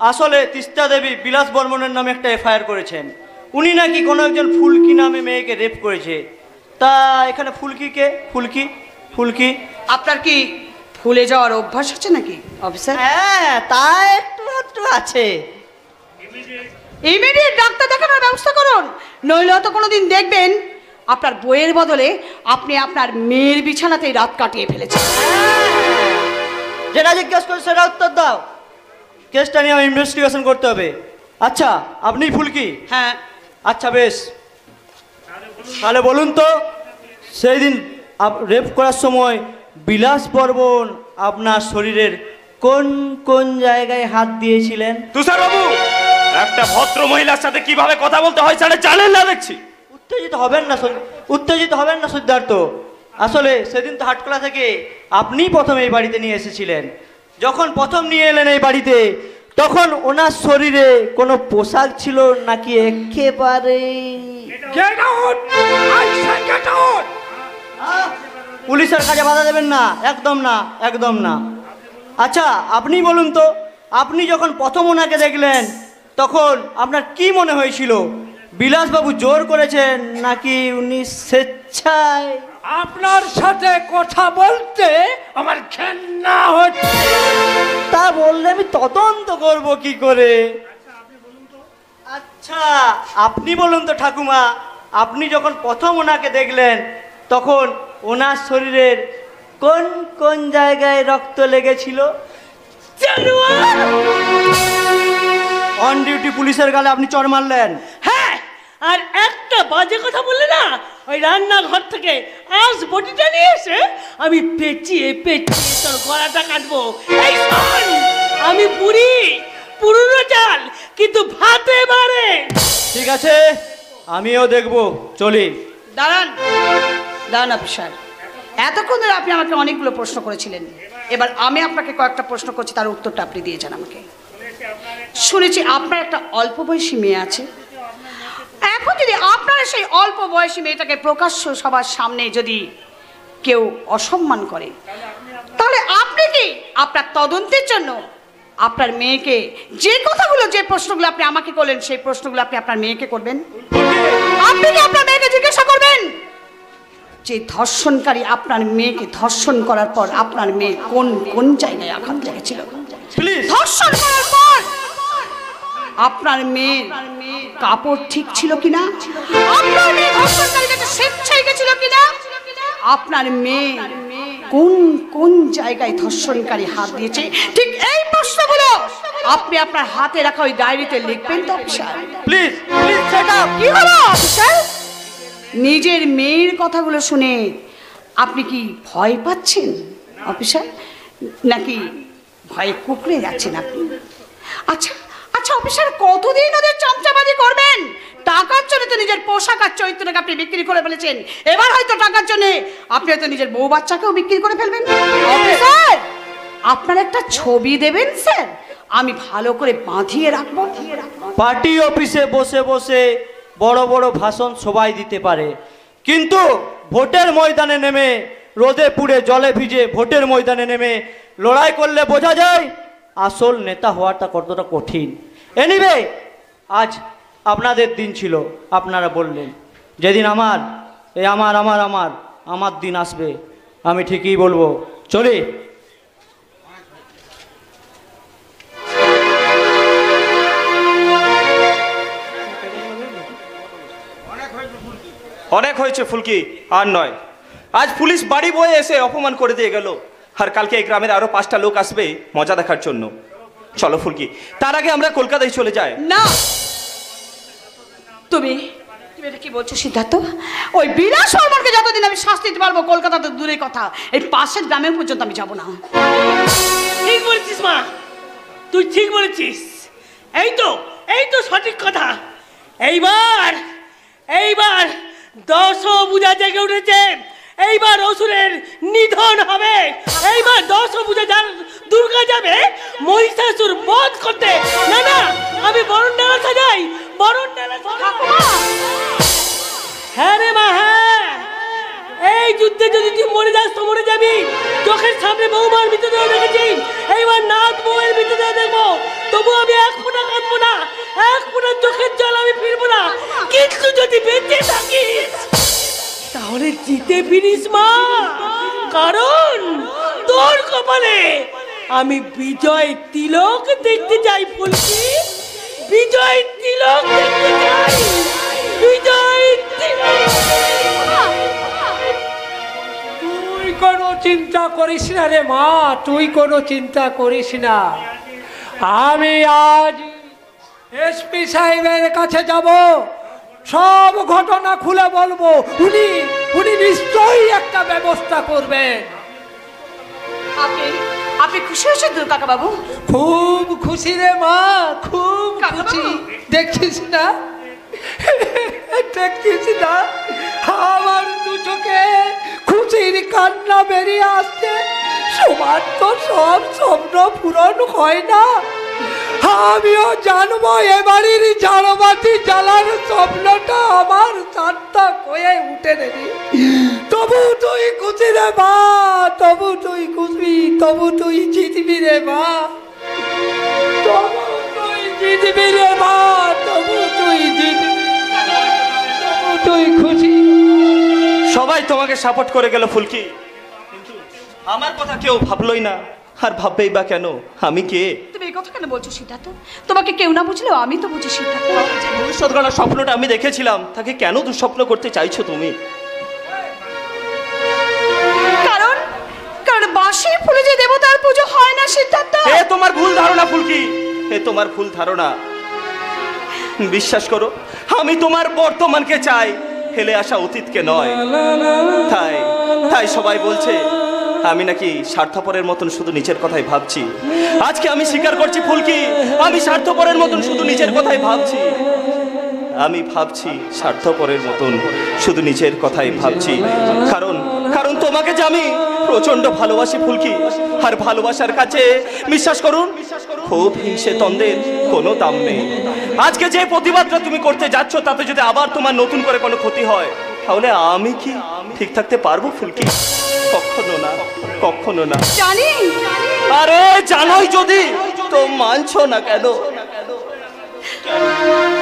S11: আসলে তিস্তা দেবী বিলাস বর্মনের নামে একটা এফআইআর করেছেন। উনি নাকি কোনো একজন ফুলকি নামে মেয়েকে রেপ করেছে। তা এখানে ফুলকি কে? ফুলকি
S1: আপনার কি ভুলে যাওয়ার অভ্যাস আছে নাকি অফিসার?
S11: হ্যাঁ, তা একটু আছে।
S1: ইমিডিয়েট ডাক্তার দেখানোর ব্যবস্থা করুন, নইলে হয়তো কোনোদিন দেখবেন আপনার বইয়ের বদলে আপনি আপনার মেয়ের বিছানাতেই রাত কাটিয়ে ফেলেছেন।
S11: যেটা জিজ্ঞেস করছে সেটা উত্তর দাও। কেসটা নিয়ে আমার ইনভেস্টিগেশন করতে হবে। আচ্ছা, আপনি ফুলকি?
S1: হ্যাঁ।
S11: আচ্ছা বেশ, তাহলে বলুন তো সেই দিন রেপ করার সময় বিলাস বর্মন আপনার শরীরের কোন কোন জায়গায় হাত দিয়েছিলেন?
S10: তুষার বাবু, একটা ভদ্র মহিলার সাথে কিভাবে কথা বলতে হয় সেটা জানেন না দেখছি।
S11: উত্তেজিত হবেন না সিদ্ধার্থ। আসলে সেদিন তো হাটকলা থেকে আপনিই প্রথম এই বাড়িতে নিয়ে এসেছিলেন। যখন প্রথম নিয়ে এলেন এই বাড়িতে তখন ওনার শরীরে কোনো পোশাক ছিল নাকি একেবারে? পুলিশের কাজে বাধা দেবেন না, একদম না। আচ্ছা আপনি বলুন তো, আপনি যখন প্রথম ওনাকে দেখলেন তখন আপনার কি মনে হয়েছিল? বিলাসবাবু জোর করেছেন নাকি উনি স্বেচ্ছায়?
S9: আপনার সাথে কথা বলতে আমার ঘেন্না হচ্ছে।
S11: তা বললে আমি তদন্ত করব কি করে? আচ্ছা আপনি বলুন তো ঠাকুমা, আপনি যখন প্রথম ওনাকে দেখলেন তখন ওনার শরীরের কোন কোন জায়গায় রক্ত লেগেছিল? অন ডিউটি পুলিশের গালে আপনি চড় মারলেন।
S8: হ্যাঁ, আর একটা বাজে কথা বললে না, ওই রান্নাঘর থেকে আজ বটিটা নিয়ে এসে আমি পেঁচিয়ে তোর গলাটা কাটবো। এই শোন, আমি পুরনো চাল কিন্তু ভাতে মারে।
S11: ঠিক আছে, আমিও দেখবো, চলি।
S1: দাঁড়ান অফিসার, এতক্ষণ ধরে আপনি আমাকে অনেকগুলো প্রশ্ন করেছিলেন, এবার আমি আপনাকে কয়েকটা প্রশ্ন করছি, তার উত্তরটা আপনি দিয়ে যান আমাকে। শুনেছি আপনার একটা অল্প বয়সী মেয়ে আছে। এখন যদি আপনারা সেই অল্প বয়সী মেয়েটাকে প্রকাশ্য সবার সামনে যদি কেউ অসম্মান করে, তাহলে আপনি কি আপনার তদন্তের জন্য আপনার মেয়েকে যে কথাগুলো, যে প্রশ্নগুলো আপনি আমাকে করলেন সেই প্রশ্নগুলো আপনি আপনার মেয়েকে করবেন? আপনি কি আপনার মেয়েকে জিজ্ঞাসা করবেন যে ধর্ষণকারী আপনার মেয়েকে ধর্ষণ করার পর আপনার মেয়ে কোন কোন জায়গায় আঘাত লেগেছিল? ধর্ষণ করার পর আপনার মেয়ের কাপড় ঠিক ছিল কিনা, আপনার মেয়ে ধর্ষণকারীর কাছে স্বেচ্ছায় গেছিল কিনা, আপনার মেয়ে কোন কোন জায়গায় ধর্ষণকারী হাত দিয়েছে, ঠিক এই প্রশ্নগুলো আপনি আপনার হাতে রাখা ওই ডায়েরিতে লিখবেন তো অফিসার।
S7: প্লিজ প্লিজ সেটা
S1: কি হলো অফিসার? নিজের মেয়ের কথাগুলো শুনে আপনি কি ভয় পাচ্ছেন অফিসার, নাকি ভয়ে কুকড়ে যাচ্ছেন আপনি? আচ্ছা আচ্ছা অফিসার, কতদিন ওদের চামচাবাজি করবেন? টাকার জন্য তো নিজের পোশাক আর চরিত্রটাকে আপনি বিক্রি করে ফেলেছেন, এবার হয়তো টাকার জন্য আপনি হয়তো নিজের বউ বাচ্চাকেও বিক্রি করে ফেলবেন। অফিসার, আপনার একটা ছবি দেবেন স্যার, আমি ভালো করে বাঁধিয়ে রাখবো।
S11: পার্টি অফিসে বসে বসে বড় বড় ভাষণ সবাই দিতে পারে, কিন্তু ভোটের ময়দানে নেমে রোদে পুড়ে জলে ভিজে ভোটের ময়দানে নেমে লড়াই করলে বোঝা যায় আসল নেতা হওয়াটা কতটা কঠিন। এনিওয়ে, আজ আপনাদের দিন ছিল, আপনারা বললেন যেদিন আমার আমার দিন আসবে আমি ঠিকই বলবো। চলি।
S10: অনেক হয়েছে ফুলকি, আর নয়। আজ পুলিশ বাড়ি বয়ে এসে অপমান করে দিয়ে গেল, আর কালকে এই গ্রামের আরো 5টা লোক আসবে মজা দেখার জন্য। চলো ফুলকি, তার আগে আমরা কলকাতায় চলে যাই।
S1: না, তুমি তুমি এটা কি বলছো সিদ্ধার্থ? ওই বিলাস বর্মনকে যতদিন আমি শাস্তি দিতে পারবো, কলকাতা তো দূরের কথা, এই পাশের গ্রামে পর্যন্ত আমি যাবো না।
S9: ঠিক বলেছিস মা, তুই ঠিক বলেছিস। এই তো সঠিক কথা। এইবার 10 পূজা জেগে উঠেছে, এইবার অসুরের নিধন হবে, এইবার 10 পূজা দুর্গা যাবে মহিষাসুর বধ করতে। না না, আমি বরণ ডালা সাজাই, বরণ ডালা। হ্যাঁ রে মা, হ্যাঁ, এই যুদ্ধে যদি তুই মরে যাস তো মরে যাবি। চোখের সামনে বৌমার মৃতদেহ দেখেছি, এইবার নাথ বউয়ের মৃতদেহ দেখবো, তবু আমি এক ফোঁটা কাঁদবো না, এক ফোঁটা চোখের জল আমি ফিরবো না। কিন্তু যদি বেঁচে থাকিস তাহলে জিতে ফিরিস মা, কারণ তোর কপালে আমি বিজয় তিলক দেখতে যাই। ফুলকি, বিজয় তিলক দেখতে যাই, বিজয় তিলক। তুই কোনো চিন্তা করিস না রে মা, তুই কোনো চিন্তা করিস না। আমি আজ এসপি সাহেবের কাছে যাব, সব ঘটনা খুলে বলবো, উনি নিশ্চয়ই একটা ব্যবস্থা করবেন।
S1: আপনি খুশি হয়েছেন তো কাকা বাবু?
S9: খুব খুশি রে মা, খুব খুশি। দেখছিস না আমার দু চোখে খুশির কান্না বেরিয়ে আসছে। সবার তো সব স্বপ্ন পূরণ হয় না, আমিও জানবো এ বাড়ির ঝাড়বাতি জ্বালার স্বপ্নটা আমার সার্থক হয়ে উঠে নেবি। তবু তুই খুশি রে মা, তবু তুই খুশি, তবু তুই জিতবি রে মা, তবু তুই জিতবি রে মা, তবু তুই জিতবি, তবু তুই খুশি।
S10: সবাই তোমাকে সাপোর্ট করে গেল ফুলকি, কিন্তু আমার কথা কেউ ভাবলই না, আর ভাববেই বা কেন? আমি কে?
S1: তুমি এই কথা কেন বলছো সিদ্ধার্থ? তোমাকে কেউ না বুঝলেও আমি তো বুঝি সিদ্ধার্থ।
S10: যে ভবিষ্যৎ গড়ার স্বপ্নটা আমি দেখেছিলাম, তাকে কেন দুঃস্বপ্ন করতে চাইছো তুমি?
S1: কারণ বাঁশি ফুলে যে দেবতার পুজো হয় না সিদ্ধার্থ।
S10: এ তোমার ভুল ধারণা ফুলকি, এ তোমার ভুল ধারণা। বিশ্বাস করো, আমি তোমার বর্তমানকে চাই, ফেলে আসা অতীতকে নয়। তাই সবাই বলছে আমি নাকি স্বার্থপরের মতন শুধু নিজের কথাই ভাবছি। আজকে আমি স্বীকার করছি ফুলকি, আমি স্বার্থপরের মতন শুধু নিজের কথাই ভাবছি। আমি ভাবছি স্বার্থপরের মতন শুধু নিজের কথাই ভাবছি, কারণ তোমাকে যে আমি প্রচন্ড ভালোবাসি ফুলকি। আর ভালোবাসার কাছে বিশ্বাস করুন, খুব হিংসে তন্দের কোনো দাম নেই। আজকে যে প্রতিবাদটা তুমি করতে যাচ্ছ, তাতে যদি আবার তোমার নতুন করে কোনো ক্ষতি হয়, তাহলে আমি কি ঠিক থাকতে পারবো ফুলকি? কখনো না, কখনো না।
S1: জানি।
S10: আরে জানোই যদি, তো মানছো না কেন?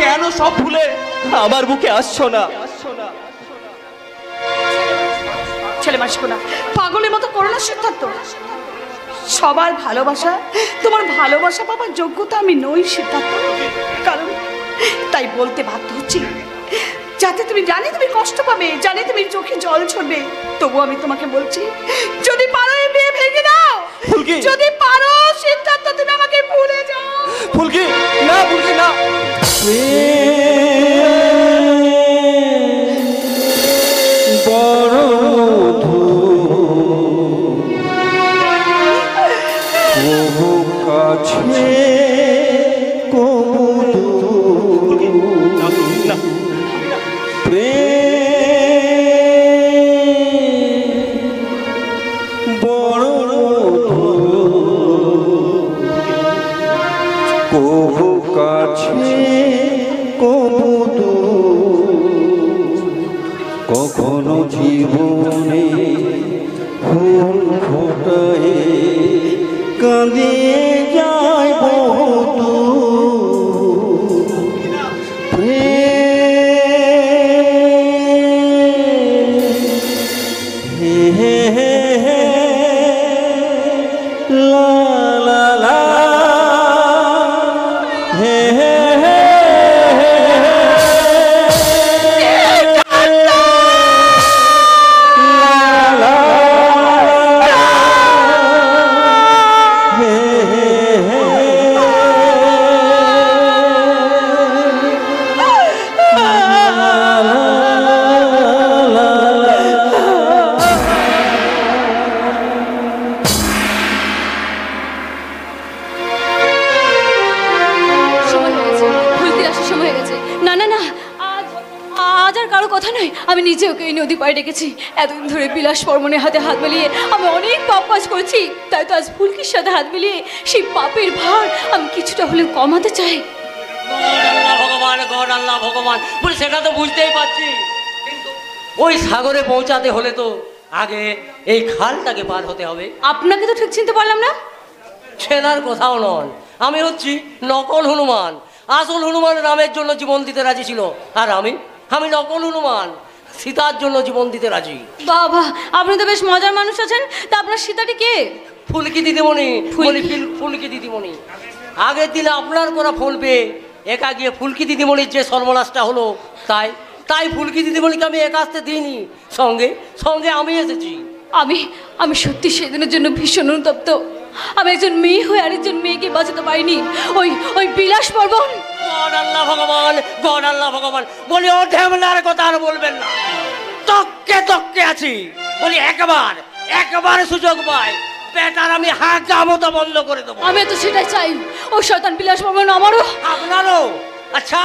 S10: কেন সব ভুলে আমার বুকে আসছো না?
S1: ছেলে মানুষ না, পাগলের মতো করো না সিদ্ধার্থ। সবার ভালোবাসা, তোমার ভালোবাসা পাবার যোগ্যতা আমি নই সিদ্ধার্থ। কারণ তাই বলতে বাধ্য হচ্ছি, যাতে তুমি জানি তুমি কষ্ট পাবে, জানি তুমি চোখে জল ঝরবে, তবু আমি তোমাকে বলছি, যদি পারো এই বিয়ে ভেঙে দাও।
S10: ফুলকি!
S1: যদি পারো সিদ্ধার্থ, তুমি আমাকে ভুলে যাও।
S10: ফুলকি না, ফুলকি না।
S6: বড় কবু কাছে কবু বড় কবু কাছে কবু কখনো জীবনে ফুল ফোটায় কাঁদিয়ে যায় বহুত লা লা লা হে হে হে
S5: সময় হয়ে গেছে, ফুলকির আসার সময় হয়ে গেছে। না না না, আজ আজ আর কারো কথা নয়, আমি নিজে ওকে এই নদী পাড়ে ডেকেছি। এতদিন ধরে বিলাস বর্মণের হাতে হাত মিলিয়ে আমি অনেক পাপ কাজ করেছি, তাই তো আজ ফুলকির সাথে হাত মিলিয়ে সেই পাপের ভার আমি কিছুটা হলেও কমাতে চাই।
S8: ভগবান, গড আল্লাহ ভগবান বলে সেটা তো বুঝতেই পারছি, কিন্তু ওই সাগরে পৌঁছাতে হলে তো আগে এই খালটাকে পার হতে হবে।
S5: আপনাকে তো ঠিক চিনতে পারলাম না।
S8: ছেনার কোথাও নন, আমি হচ্ছি নকল হনুমান। আসল হনুমান রামের জন্য জীবন দিতে রাজি ছিল, আর আমি নকল হনুমান, সীতার জন্য জীবন দিতে রাজি।
S5: বাবা, আপনি তো বেশ মজার মানুষ আছেন। তা আপনার সীতাটি কে?
S8: ফুলকি দিদিমণি, ফুলকি দিদিমণি। আগের দিনে আপনার করা ফোন পেয়ে একা গিয়ে ফুলকি দিদিমণির যে সর্বনাশটা হলো, তাই ফুলকি দিদিমণিকে আমি একা আসতে দিইনি, সঙ্গে সঙ্গে আমি এসেছি।
S5: আমি সত্যি সেদিনের জন্য ভীষণ অনুতপ্ত। আমি একজন মেয়ে হয়ে আরেকজন মেয়েকে বাঁচাতে পারিনি। ওই বিলাস বর্মণ।
S8: গড আল্লাহ ভগবান, গড আল্লাহ ভগবান বলি ও ঢেমনার কথা আর বলবেন না। তককে আছি বলি, একবার সুযোগ পাই বেটার আমি হাঁকা মতো বন্ধ করে দেবো।
S5: আমি তো সেটাই চাই। ও শয়তান বিলাস বর্মণ আমারও।
S8: আপনারও? আচ্ছা,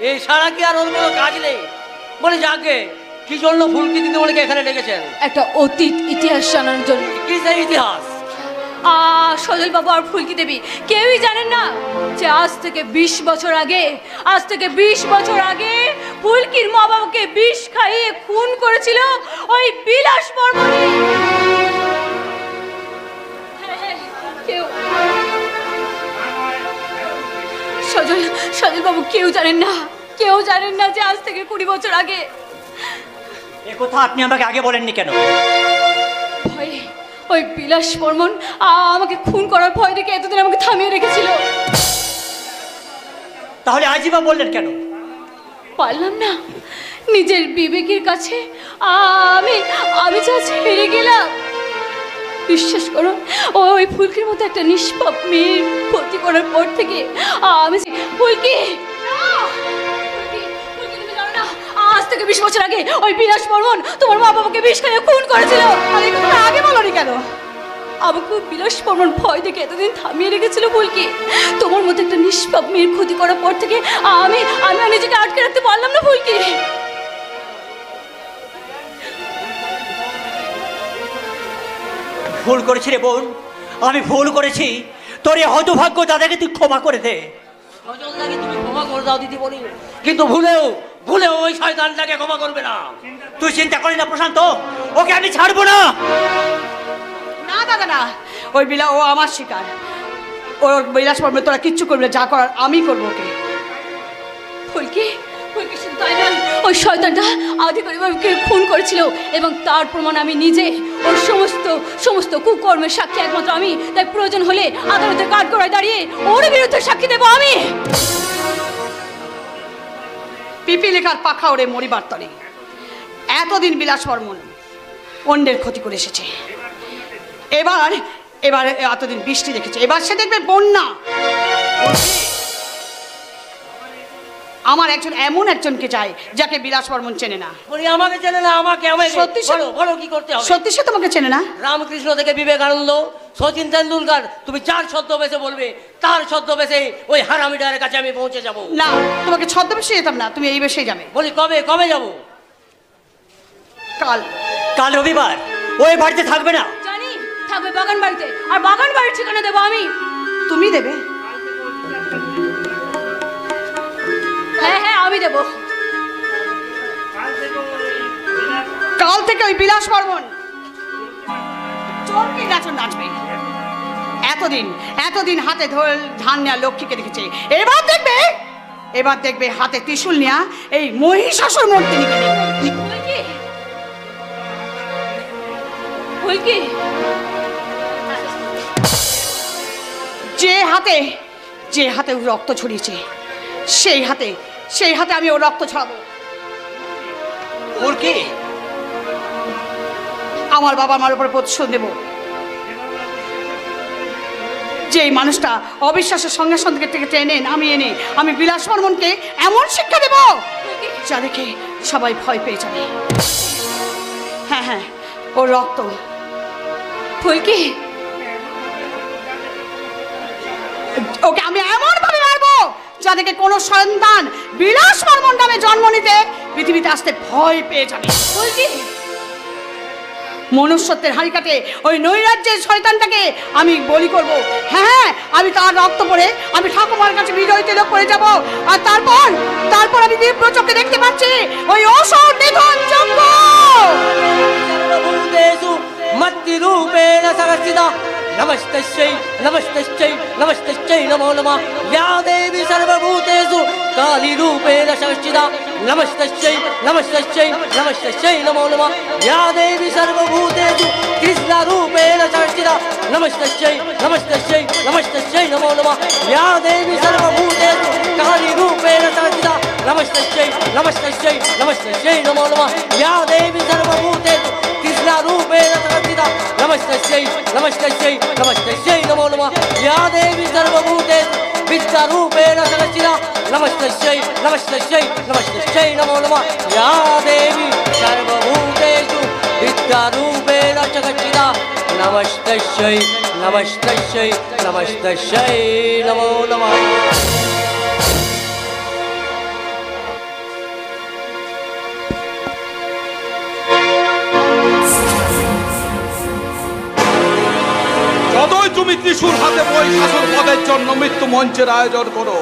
S8: এই ছাড়া কি আর ওর কোনো কাজ নেই? বলি যাকে কি জন্য ফুলকি দিদিমণিকে এখানে ডেকেছেন?
S5: একটা অতীত ইতিহাস জানার জন্য।
S8: কি সেই ইতিহাস?
S5: সজল বাবু আর ফুলকি দেবী কেউই জানেন না যে আজ থেকে 20 বছর আগে ফুলকির মা বাবাকে বিষ খাইয়ে খুন করেছিল ওই বিলাস বর্মণই। সজল বাবু কেউ জানেন না যে আজ থেকে 20 বছর আগে।
S8: এ কথা আপনি আমাকে আগে বলেননি কেন?
S5: ওই বিলাস বর্মণ আমাকে খুন করার ভয় দেখে এতদিন আমাকে থামিয়ে রেখেছিল।
S8: তাহলে আজই বা বললেন কেন?
S5: পারলাম না, নিজের বিবেকের কাছে আমি যা ছেড়ে গেলাম। বিশ্বাস করো, ওই ফুলকির মতো একটা নিষ্পাপ মেয়ের ক্ষতি করার পর থেকে আমি ফুলকি আজ থেকে 20 বছর আগে ওই বিলাস বর্মণ তোমার মা বাবাকে বিষ খাইয়ে খুন করেছিল।
S1: আরে তুমি আগে বলোনি কেন?
S5: আমাকে বিলাস বর্মণ ভয় দেখে এতদিন থামিয়ে রেখেছিল ফুলকি। তোমার মতো একটা নিষ্পাপ মেয়ের ক্ষতি করার পর থেকে আমি নিজেকে আটকে রাখতে পারলাম না ফুলকি।
S8: ভুল করেছি রে বোন, আমি ভুল করেছি। তোর এই হতভাগ্য দাদাকে তুই ক্ষমা করে দে। সজলদাকে তুমি ক্ষমা করে দাও দিদিমণি, কিন্তু ভুলেও ওই শয়তানটাকে ক্ষমা করবে না। তুই চিন্তা করিস না প্রশান্ত, ওকে আমি ছাড়বো না।
S1: না দাদা না, ও আমার শিকার। ওর বিলাস বর্মণ তোরা কিচ্ছু করবে, যা করার আমি করবো ওকে।
S5: ফুলকি শুধু তাই নয়, ওই শয়তানটা আধিকারিককে খুন করেছিল এবং তার প্রমাণ আমি নিজে, ওর সমস্ত সমস্ত কুকর্মের সাক্ষী একমাত্র আমি। তাই প্রয়োজন হলে আদালতের কাঠগড়ায় দাঁড়িয়ে ওর বিরুদ্ধে সাক্ষী দেবো আমি।
S1: পিপিলিকার পাখা ওরে মরিবার তরে এতদিন বিলাস বর্মন অন্যের ক্ষতি করে এসেছে। এবার এবার এতদিন বৃষ্টি দেখেছে, এবার সে দেখবে বন্যা। আমার একজন এমন একজনকে চাই যাকে বিলাস বর্মন চেনে না।
S12: বলি আমাকে চেনে না, আমাকে
S1: সত্যি
S12: বলো বলো কি করতে হবে?
S1: সত্যি সে তোমাকে চেনে না?
S12: রামকৃষ্ণ থেকে বিবেকানন্দ, সচিন তেন্ডুলকার, তুমি যার ছদ্মবেশে বলবে তার ছদ্মবেশে ওই হারামিটারের কাছে আমি পৌঁছে যাব।
S1: না, তোমাকে ছদ্মবেশে যেতাম না, তুমি এই বেশেই যাবে।
S12: বলি কবে কবে যাব?
S1: কাল।
S8: কাল রবিবার ওই বাড়িতে থাকবে না।
S5: জানি থাকবে বাগান বাড়িতে, আর বাগান বাড়ির ঠিকানা দেবো আমি।
S1: তুমি দেবে?
S5: হ্যাঁ হ্যাঁ আমি দেবো।
S1: কাল থেকে ওই বিলাস বর্মন চোরকে গাছন নাচবে। এতদিন এতদিন হাতে ধান নেওয়া লক্ষ্মীকে দেখেছে, এবার দেখবে হাতে ত্রিশূল নেওয়া এই মহিষাসুর মর্দিনীকে দেখবে।
S5: ফুলকি
S1: যে হাতে ওর রক্ত ছড়িয়েছে সেই হাতে আমি ওর রক্ত ছড়াবো।
S12: ফুলকি
S1: আমার বাবা মার উপরে প্রতিশোধ নেব। যে মানুষটা অবিশ্বাসের সঙ্গে সঙ্গে থেকে টেনে নামিয়ে এনে আমি বিলাস বর্মনকে এমন শিক্ষা দেব যা দেখে সবাই ভয় পেয়ে যাবে। হ্যাঁ হ্যাঁ, ওর রক্ত।
S5: ফুলকি
S1: ওকে আমি এমন ভাবে মারবো যা দেখে কোনো সন্তান বিলাস বর্মন নামে জন্ম নিতে পৃথিবীতে আসতে ভয় পেয়ে যাবে।
S5: ফুলকি
S1: মনুষ্যত্বের হাড়ি কাটে ওই নৈরাজ্যের শয়তানটাকে আমি বলি করব। হ্যাঁ, আমি তার রক্ত পড়ে আমি ঠাকুমার কাছে বিজয় তিলক করে যাব। আর তারপর আমি দিব্য চোখে দেখতে পাচ্ছি ওই অসুর নিধন যজ্ঞ।
S12: সর্বভূতেষু মত্তিরূপেণ সংস্থিতা নমস্তস্যৈ নমস্তস্যৈ নমস্তস্যৈ নমো নমঃ। या देवी सर्वभूतेषु कालीरूपेण संस्थिता नमस्तस्यै नमस्तस्यै नमस्तस्यै नमो नमः। या देवी सर्वभूतेषु कृष्णरूपेण संस्थिता नमस्तस्यै नमस्तस्यै नमस्तस्यै नमो नमः। या देवी सर्वभूतेषु कालीरूपेण संस्थिता नमस्तस्यै नमस्तस्यै नमस्तस्यै नमो नमः। या देवी सर्वभूतेषु कृष्णरूपेण संस्थिता नमस्तस्यै नमस्तस्यै नमस्तस्यै नमो नमः। या देवी सर्वभूतेषु विद्यारूपेण संस्थिता नमस्तस्यै नमस्तस्यै नमस्तस्यै नमो नमः। या देवी सर्वभूतेषु विद्यारूपेण संस्थिता नमस्तस्यै नमस्तस्यै नमस्तस्यै नमो नमः।
S2: যতই তুমি ত্রিশূল হাতে মহিষাসুর বধের জন্য মৃত্যু মঞ্চের আয়োজন করো,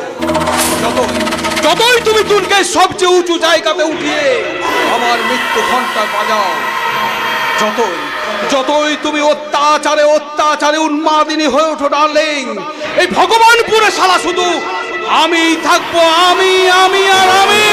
S2: যতই তুমি দুর্গে সবচেয়ে উঁচু জায়গাতে উঠিয়ে আমার মৃত্যু ঘন্টা বাজাও, যতই তুমি অত্যাচারে উন্মাদিনী হয়ে ওঠো ডার্লিং, এই ভগবানপুরে শালা শুধু আমি থাকবো, আমি আর আমি।